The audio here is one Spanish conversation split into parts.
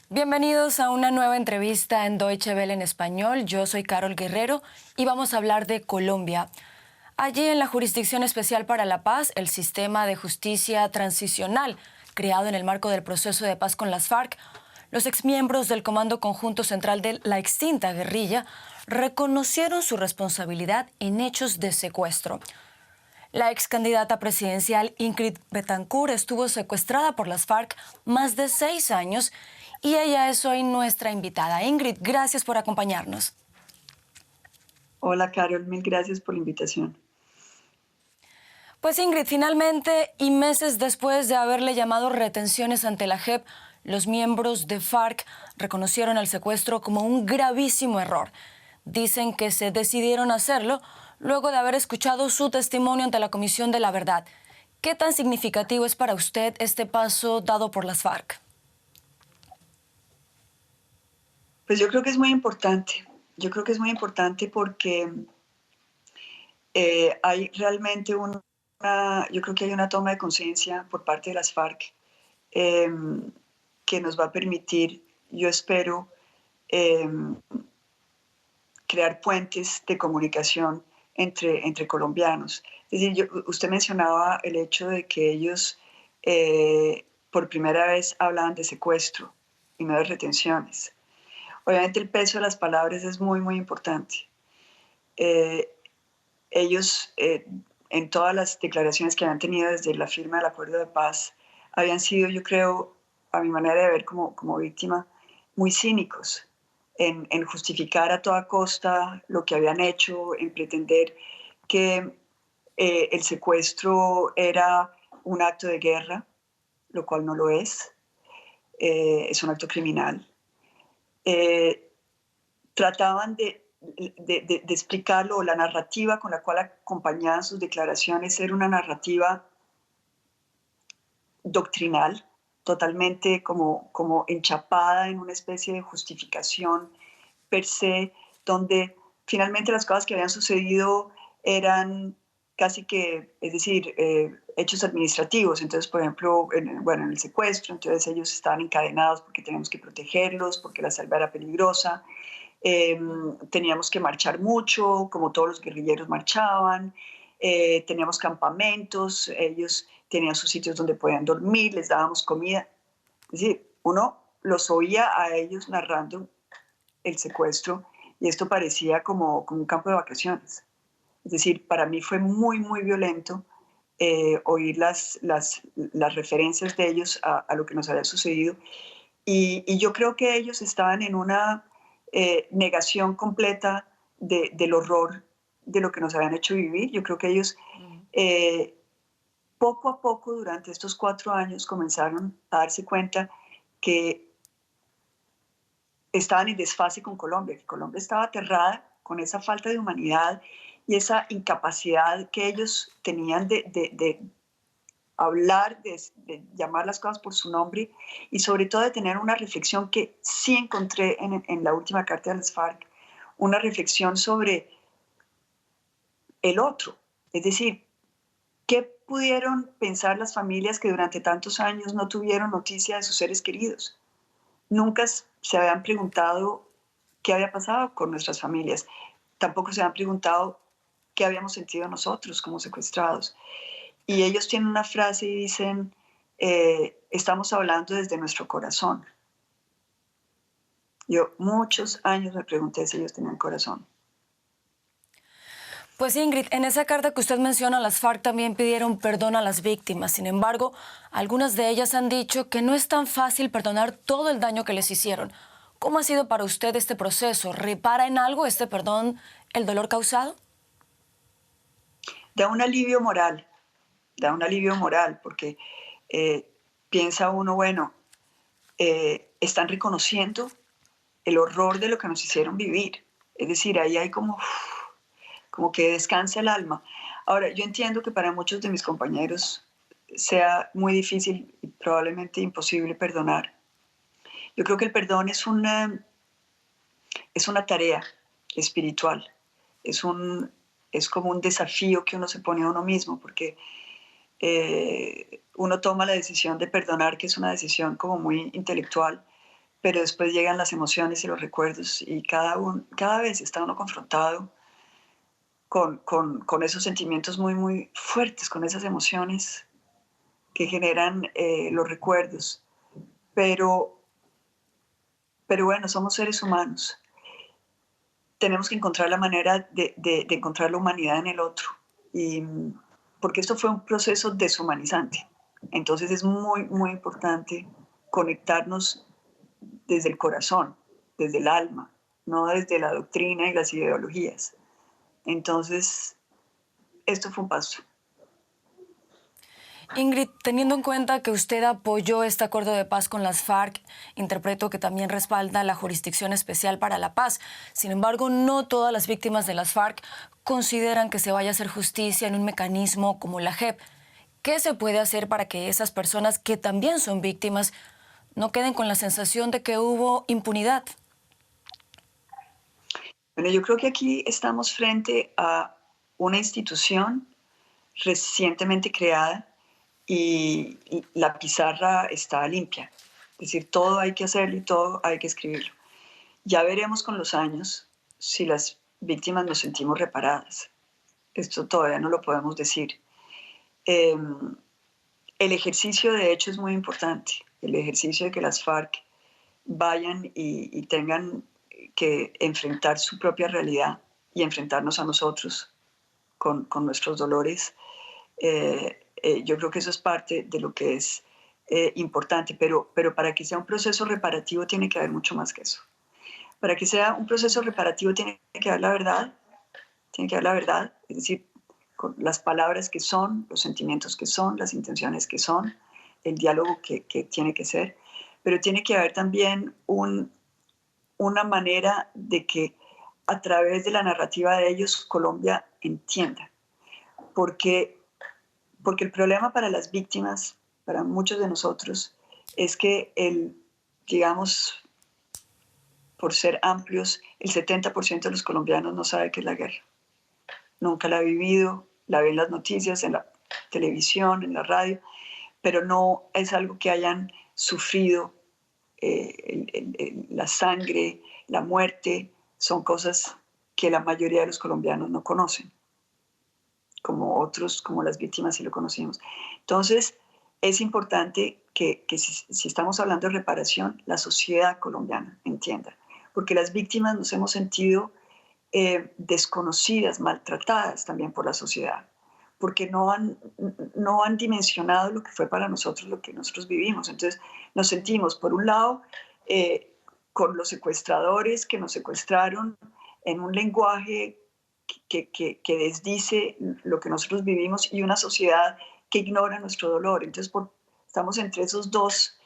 Bienvenidos a una nueva entrevista en Deutsche Welle en español. Yo soy Carol Guerrero y vamos a hablar de Colombia. Allí, en la Jurisdicción Especial para la Paz, el sistema de justicia transicional creado en el marco del proceso de paz con las FARC, los exmiembros del Comando Conjunto Central de la extinta guerrilla reconocieron su responsabilidad en hechos de secuestro. La ex candidata presidencial Ingrid Betancourt estuvo secuestrada por las FARC más de 6 años y ella es hoy nuestra invitada. Ingrid, gracias por acompañarnos. Hola, Carol, mil gracias por la invitación. Pues Ingrid, finalmente, y meses después de haberle llamado retenciones ante la JEP, los miembros de FARC reconocieron el secuestro como un gravísimo error. Dicen que se decidieron hacerlo luego de haber escuchado su testimonio ante la Comisión de la Verdad. ¿Qué tan significativo es para usted este paso dado por las FARC? Pues yo creo que es muy importante. Yo creo que es muy importante porque hay realmente yo creo que hay una toma de conciencia por parte de las FARC eh, que nos va a permitir, yo espero, eh, crear puentes de comunicación entre colombianos. Es decir, usted mencionaba el hecho de que ellos por primera vez hablaban de secuestro y no de retenciones. Obviamente el peso de las palabras es muy, muy importante. Ellos, en todas las declaraciones que habían tenido desde la firma del acuerdo de paz, habían sido, yo creo, a mi manera de ver como víctima, muy cínicos en justificar a toda costa lo que habían hecho, en pretender que el secuestro era un acto de guerra, lo cual no lo es un acto criminal. Trataban de explicarlo, o la narrativa con la cual acompañaban sus declaraciones era una narrativa doctrinal, totalmente como enchapada en una especie de justificación per se, donde finalmente las cosas que habían sucedido eran casi que, es decir, hechos administrativos. Entonces, por ejemplo, en el secuestro, entonces ellos estaban encadenados porque teníamos que protegerlos, porque la selva era peligrosa. Teníamos que marchar mucho, como todos los guerrilleros marchaban, teníamos campamentos, ellos tenían sus sitios donde podían dormir, les dábamos comida. Es decir, uno los oía a ellos narrando el secuestro y esto parecía como un campo de vacaciones. Es decir, para mí fue muy, muy violento oír las referencias de ellos a lo que nos había sucedido. Y yo creo que ellos estaban en una negación completa del horror de lo que nos habían hecho vivir. Yo creo que ellos poco a poco durante estos 4 años comenzaron a darse cuenta que estaban en desfase con Colombia, que Colombia estaba aterrada con esa falta de humanidad y esa incapacidad que ellos tenían de hablar, de llamar las cosas por su nombre y sobre todo de tener una reflexión que sí encontré en la última carta de las FARC, una reflexión sobre el otro. Es decir, ¿qué pudieron pensar las familias que durante tantos años no tuvieron noticia de sus seres queridos? Nunca se habían preguntado qué había pasado con nuestras familias. Tampoco se habían preguntado qué habíamos sentido nosotros como secuestrados. Y ellos tienen una frase y dicen, estamos hablando desde nuestro corazón. Yo muchos años me pregunté si ellos tenían corazón. Pues Ingrid, en esa carta que usted menciona, las FARC también pidieron perdón a las víctimas. Sin embargo, algunas de ellas han dicho que no es tan fácil perdonar todo el daño que les hicieron. ¿Cómo ha sido para usted este proceso? ¿Repara en algo este perdón el dolor causado? Da un alivio moral, porque piensa uno, bueno, están reconociendo el horror de lo que nos hicieron vivir. Es decir, ahí hay como que descansa el alma. Ahora, yo entiendo que para muchos de mis compañeros sea muy difícil y probablemente imposible perdonar. Yo creo que el perdón es una tarea espiritual, es como un desafío que uno se pone a uno mismo, porque uno toma la decisión de perdonar, que es una decisión como muy intelectual, pero después llegan las emociones y los recuerdos y cada vez está uno confrontado con esos sentimientos muy, muy fuertes, con esas emociones que generan los recuerdos. Pero, pero bueno, somos seres humanos. Tenemos que encontrar la manera de encontrar la humanidad en el otro. Y, porque esto fue un proceso deshumanizante. Entonces es muy, muy importante conectarnos desde el corazón, desde el alma, no desde la doctrina y las ideologías. Entonces, esto fue un paso. Ingrid, teniendo en cuenta que usted apoyó este acuerdo de paz con las FARC, interpreto que también respalda la Jurisdicción Especial para la Paz. Sin embargo, no todas las víctimas de las FARC consideran que se vaya a hacer justicia en un mecanismo como la JEP. ¿Qué se puede hacer para que esas personas que también son víctimas no queden con la sensación de que hubo impunidad? Bueno, yo creo que aquí estamos frente a una institución recientemente creada y la pizarra está limpia. Es decir, todo hay que hacerlo y todo hay que escribirlo. Ya veremos con los años si las víctimas nos sentimos reparadas. Esto todavía no lo podemos decir. Eh, el ejercicio de hecho es muy importante. El ejercicio de que las FARC vayan y tengan que enfrentar su propia realidad y enfrentarnos a nosotros con nuestros dolores. Yo creo que eso es parte de lo que es importante, pero para que sea un proceso reparativo tiene que haber mucho más que eso. Para que sea un proceso reparativo tiene que haber la verdad, es decir, con las palabras que son, los sentimientos que son, las intenciones que son, el diálogo que tiene que ser, pero tiene que haber también una manera de que a través de la narrativa de ellos Colombia entienda, porque el problema para las víctimas, para muchos de nosotros, es que digamos, por ser amplios, el 70% de los colombianos no sabe qué es la guerra. Nunca la ha vivido, la ve en las noticias, en la televisión, en la radio, pero no es algo que hayan sufrido. La sangre, la muerte, son cosas que la mayoría de los colombianos no conocen, como otros, como las víctimas sí lo conocimos. Entonces, es importante que si estamos hablando de reparación, la sociedad colombiana entienda, porque las víctimas nos hemos sentido desconocidas, maltratadas también por la sociedad, porque no han dimensionado lo que fue para nosotros lo que nosotros vivimos. Entonces nos sentimos, por un lado, con los secuestradores que nos secuestraron en un lenguaje que desdice lo que nosotros vivimos y una sociedad que ignora nuestro dolor. Entonces estamos entre esos dos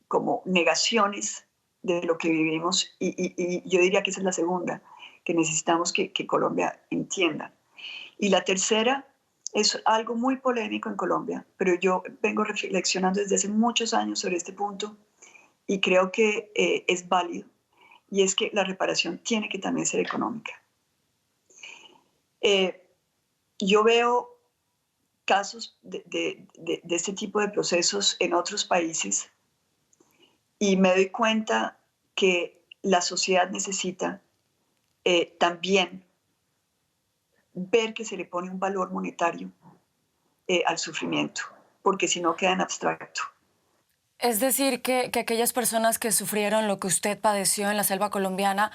como negaciones de lo que vivimos y yo diría que esa es la segunda, que necesitamos que Colombia entienda. Y la tercera es algo muy polémico en Colombia, pero yo vengo reflexionando desde hace muchos años sobre este punto y creo que es válido, y es que la reparación tiene que también ser económica. Yo veo casos de este tipo de procesos en otros países y me doy cuenta que la sociedad necesita también ver que se le pone un valor monetario al sufrimiento, porque si no queda en abstracto. Es decir, que aquellas personas que sufrieron lo que usted padeció en la selva colombiana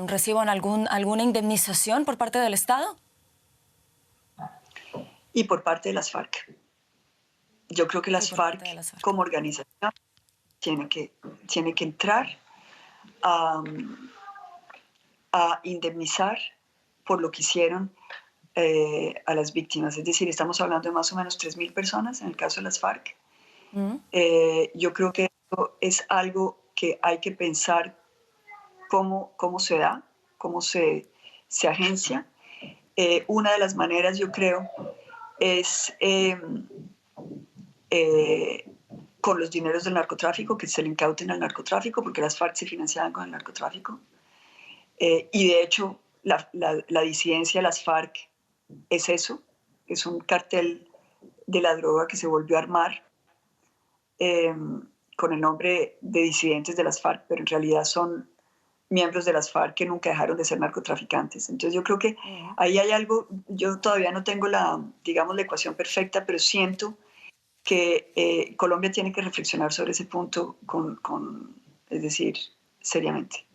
reciban alguna indemnización por parte del Estado. Y por parte de las FARC. Yo creo que las FARC como organización tiene que entrar a indemnizar por lo que hicieron a las víctimas. Es decir, estamos hablando de más o menos 3.000 personas en el caso de las FARC. Yo creo que esto es algo que hay que pensar cómo se da, cómo se agencia. Una de las maneras, yo creo, es con los dineros del narcotráfico, que se le incauten al narcotráfico, porque las FARC se financiaban con el narcotráfico. Y de hecho, la disidencia de las FARC es eso, es un cartel de la droga que se volvió a armar eh, con el nombre de disidentes de las FARC, pero en realidad son miembros de las FARC que nunca dejaron de ser narcotraficantes. Entonces yo creo que ahí hay algo, yo todavía no tengo digamos, la ecuación perfecta, pero siento que Colombia tiene que reflexionar sobre ese punto es decir, seriamente.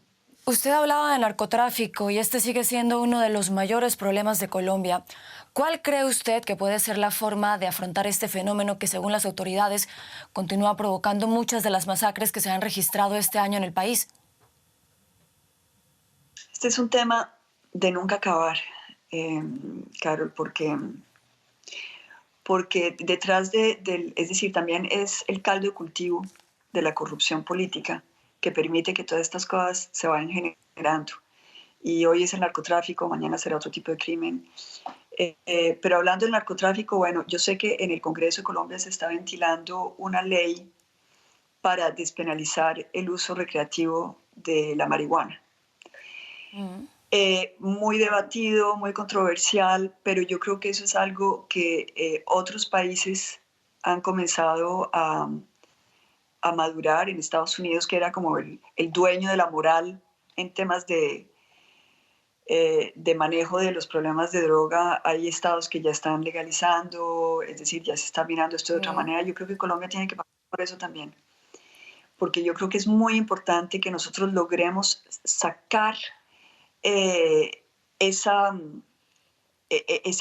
Usted hablaba de narcotráfico y este sigue siendo uno de los mayores problemas de Colombia. ¿Cuál cree usted que puede ser la forma de afrontar este fenómeno que, según las autoridades, continúa provocando muchas de las masacres que se han registrado este año en el país? Este es un tema de nunca acabar, Carol, porque detrás es decir, también es el caldo de cultivo de la corrupción política que permite que todas estas cosas se vayan generando. Y hoy es el narcotráfico, mañana será otro tipo de crimen. Pero hablando del narcotráfico, bueno, yo sé que en el Congreso de Colombia se está ventilando una ley para despenalizar el uso recreativo de la marihuana. Muy debatido, muy controversial, pero yo creo que eso es algo que otros países han comenzado a madurar. En Estados Unidos, que era como el dueño de la moral en temas de manejo de los problemas de droga, hay estados que ya están legalizando, es decir, ya se está mirando esto de otra manera. Yo creo que Colombia tiene que pasar por eso también, porque yo creo que es muy importante que nosotros logremos sacar ese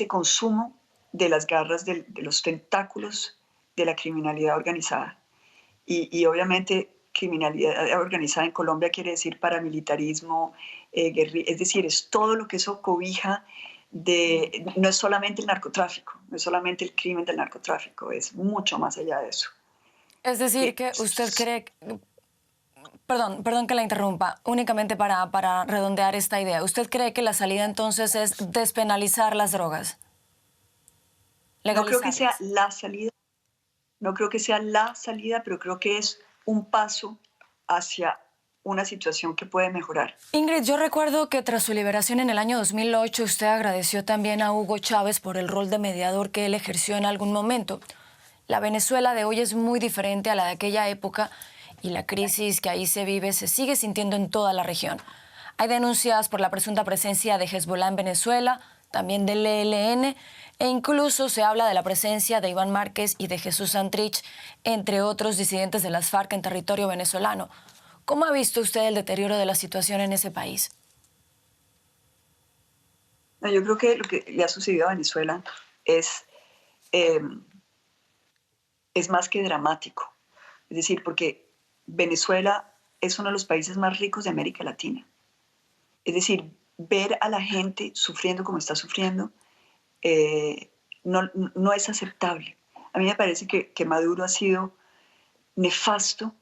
consumo de las garras de los tentáculos de la criminalidad organizada. Y obviamente criminalidad organizada en Colombia quiere decir paramilitarismo, es decir, es todo lo que eso cobija no es solamente el narcotráfico, no es solamente el crimen del narcotráfico, es mucho más allá de eso. Es decir, que usted cree... Perdón que la interrumpa, únicamente para redondear esta idea. ¿Usted cree que la salida entonces es despenalizar las drogas? No creo que sea la salida, pero creo que es un paso hacia una situación que puede mejorar. Ingrid, yo recuerdo que tras su liberación en el año 2008, usted agradeció también a Hugo Chávez por el rol de mediador que él ejerció en algún momento. La Venezuela de hoy es muy diferente a la de aquella época y la crisis que ahí se vive se sigue sintiendo en toda la región. Hay denuncias por la presunta presencia de Hezbollah en Venezuela, también del ELN, e incluso se habla de la presencia de Iván Márquez y de Jesús Santrich, entre otros disidentes de las FARC en territorio venezolano. ¿Cómo ha visto usted el deterioro de la situación en ese país? No, yo creo que lo que le ha sucedido a Venezuela es más que dramático. Es decir, porque Venezuela es uno de los países más ricos de América Latina. Es decir, ver a la gente sufriendo como está sufriendo no es aceptable. A mí me parece que Maduro ha sido nefasto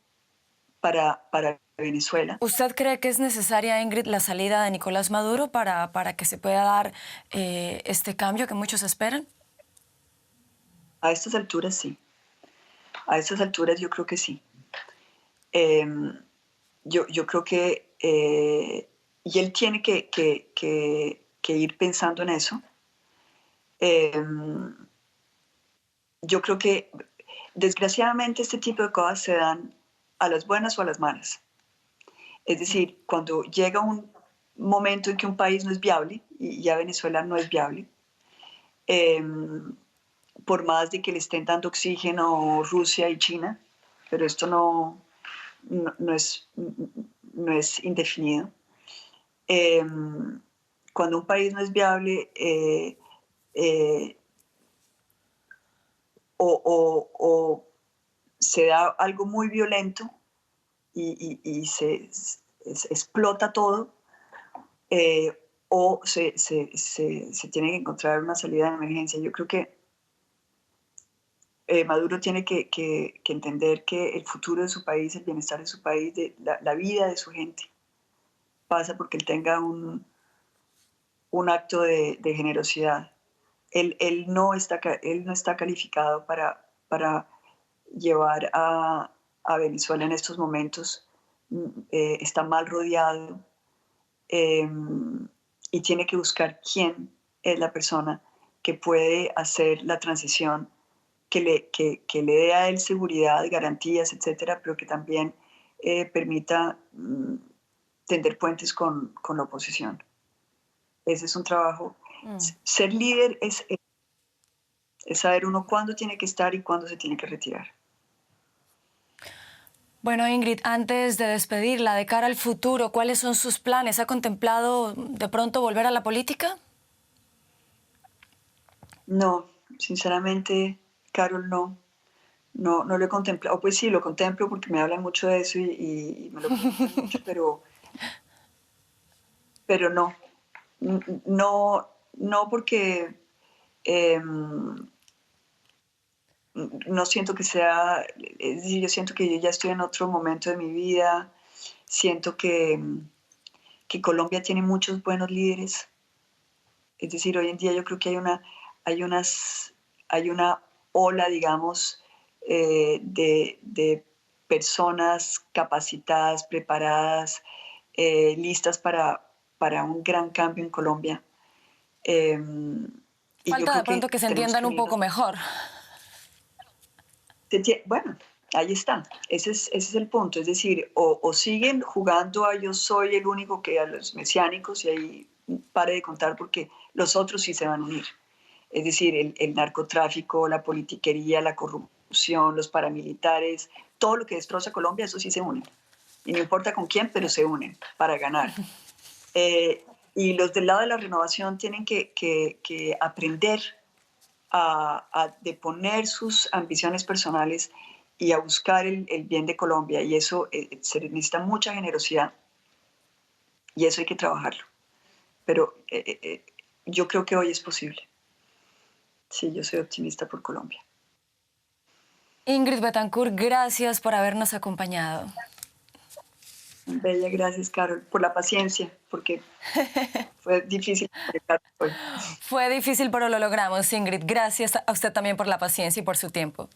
para Venezuela. ¿Usted cree que es necesaria, Ingrid, la salida de Nicolás Maduro para que se pueda dar este cambio que muchos esperan? A estas alturas sí. A estas alturas yo creo que sí. Yo creo que y él tiene que ir pensando en eso. Yo creo que desgraciadamente este tipo de cosas se dan a las buenas o a las malas. Es decir, cuando llega un momento en que un país no es viable, y ya Venezuela no es viable, por más de que le estén dando oxígeno Rusia y China, pero esto no es indefinido. Cuando un país no es viable, o se da algo muy violento y se explota todo, o se tiene que encontrar una salida de emergencia. Yo creo que Maduro tiene que entender que el futuro de su país, el bienestar de su país, la vida de su gente, pasa porque él tenga un acto de generosidad. Él no está calificado para llevar a Venezuela en estos momentos. Está mal rodeado y tiene que buscar quién es la persona que puede hacer la transición que le dé a él seguridad, garantías, etcétera, pero que también permita tender puentes con la oposición. Ese es un trabajo. Ser líder es saber uno cuándo tiene que estar y cuándo se tiene que retirar. Bueno, Ingrid, antes de despedirla, de cara al futuro, ¿cuáles son sus planes? ¿Ha contemplado de pronto volver a la política? No, sinceramente, Carol, no. No, no lo he contemplado. Pues sí, lo contemplo porque me hablan mucho de eso y me lo preguntan mucho, pero no. No, no porque no siento que sea, es decir, yo siento que yo ya estoy en otro momento de mi vida, siento que Colombia tiene muchos buenos líderes. Es decir, hoy en día yo creo que hay hay una ola, digamos, de personas capacitadas, preparadas, listas para un gran cambio en Colombia. Eh, y yo Falta de creo pronto que que se tenemos entiendan que un poco unirnos. mejor. Bueno, ahí está. Ese es el punto. Es decir, o siguen jugando a yo soy el único que a los mesiánicos y ahí pare de contar porque los otros sí se van a unir. Es decir, el narcotráfico, la politiquería, la corrupción, los paramilitares, todo lo que destroza Colombia, eso sí se unen. Y no importa con quién, pero se unen para ganar. Y los del lado de la renovación tienen que aprender a deponer sus ambiciones personales y a buscar el bien de Colombia. Y eso se necesita mucha generosidad y eso hay que trabajarlo. Pero yo creo que hoy es posible. Sí, yo soy optimista por Colombia. Ingrid Betancourt, gracias por habernos acompañado. Bella, gracias, Carol, por la paciencia, porque fue difícil conectar hoy. Fue difícil, pero lo logramos, Ingrid. Gracias a usted también por la paciencia y por su tiempo.